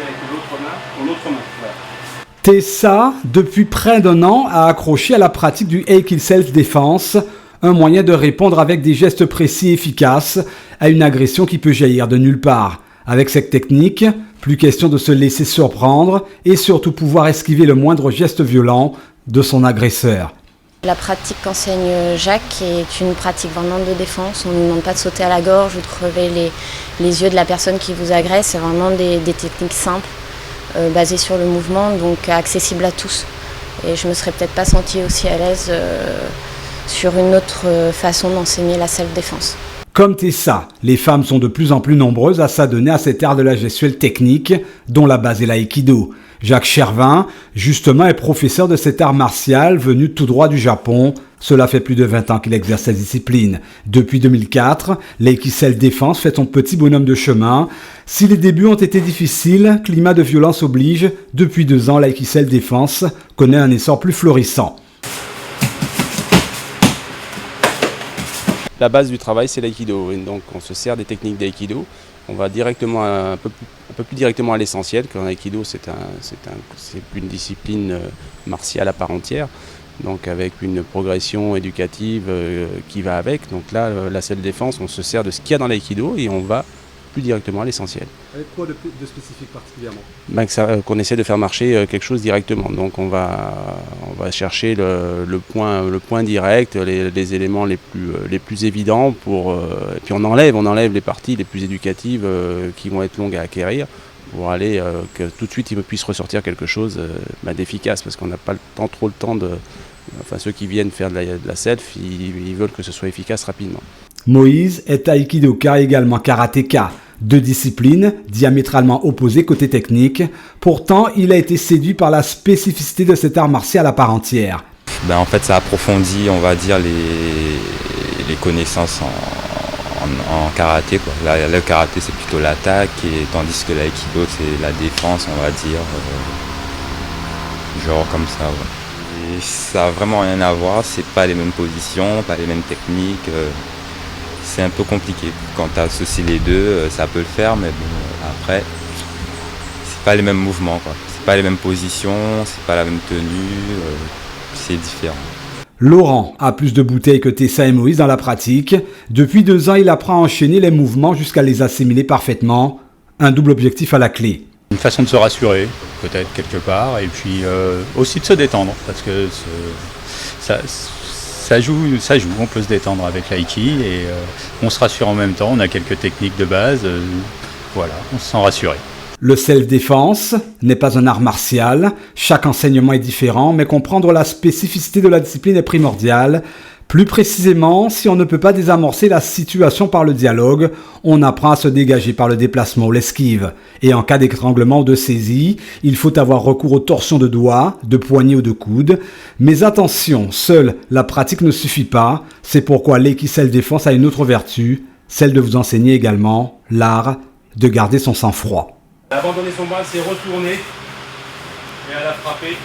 avec l'autre main, en autre main. Voilà. Tessa, depuis près d'un an, a accroché à la pratique du Aikido Self-Défense, un moyen de répondre avec des gestes précis et efficaces à une agression qui peut jaillir de nulle part. Avec cette technique, plus question de se laisser surprendre et surtout pouvoir esquiver le moindre geste violent de son agresseur. La pratique qu'enseigne Jacques est une pratique vraiment de défense. On ne nous demande pas de sauter à la gorge ou de crever les yeux de la personne qui vous agresse. C'est vraiment des techniques simples, basées sur le mouvement, donc accessibles à tous. Et je ne me serais peut-être pas sentie aussi à l'aise sur une autre façon d'enseigner la self-défense. Comme Tessa, les femmes sont de plus en plus nombreuses à s'adonner à cet art de la gestuelle technique dont la base est l'aïkido. Jacques Chervin, justement, est professeur de cet art martial venu tout droit du Japon. Cela fait plus de 20 ans qu'il exerce cette discipline. Depuis 2004, l'Aikido Self-Défense fait son petit bonhomme de chemin. Si les débuts ont été difficiles, climat de violence oblige, depuis 2 ans, l'Aikido Self-Défense connaît un essor plus florissant. La base du travail, c'est l'aïkido. Donc on se sert des techniques d'aïkido. On va directement un peu plus directement à l'essentiel, car l'aïkido c'est une discipline martiale à part entière, donc avec une progression éducative qui va avec. Donc là, la self-défense, on se sert de ce qu'il y a dans l'aïkido et on va plus directement à l'essentiel. Avec quoi de spécifique particulièrement ? Qu'on essaie de faire marcher quelque chose directement. Donc on va chercher le point direct, les éléments les plus évidents et puis on enlève les parties les plus éducatives qui vont être longues à acquérir pour aller que tout de suite il puisse ressortir quelque chose d'efficace, parce qu'on n'a pas trop le temps ceux qui viennent faire de la self, ils veulent que ce soit efficace rapidement. Moïse est aïkidoka et également karatéka. 2 disciplines diamétralement opposées côté technique. Pourtant, il a été séduit par la spécificité de cet art martial à part entière. En fait, ça approfondit, on va dire, les connaissances en karaté, quoi. Là, le karaté, c'est plutôt l'attaque, tandis que l'aïkido, c'est la défense, on va dire, genre comme ça. Ouais. Et ça n'a vraiment rien à voir, c'est pas les mêmes positions, pas les mêmes techniques. C'est un peu compliqué. Quand tu associes les deux, ça peut le faire, mais bon, après, c'est pas les mêmes mouvements, quoi. C'est pas les mêmes positions, c'est pas la même tenue, c'est différent. Laurent a plus de bouteilles que Tessa et Moïse dans la pratique. Depuis 2 ans, il apprend à enchaîner les mouvements jusqu'à les assimiler parfaitement. Un double objectif à la clé. Une façon de se rassurer, peut-être quelque part, et puis aussi de se détendre, parce que ça joue, on peut se détendre avec l'aïki et on se rassure en même temps, on a quelques techniques de base, voilà, on se sent rassuré. Le self-défense n'est pas un art martial, chaque enseignement est différent, mais comprendre la spécificité de la discipline est primordial. Plus précisément, si on ne peut pas désamorcer la situation par le dialogue, on apprend à se dégager par le déplacement ou l'esquive. Et en cas d'étranglement ou de saisie, il faut avoir recours aux torsions de doigts, de poignets ou de coudes. Mais attention, seule la pratique ne suffit pas. C'est pourquoi l'Aikido Self-Défense a une autre vertu, celle de vous enseigner également l'art de garder son sang-froid. Abandonner son bras, c'est retourner et à la frapper.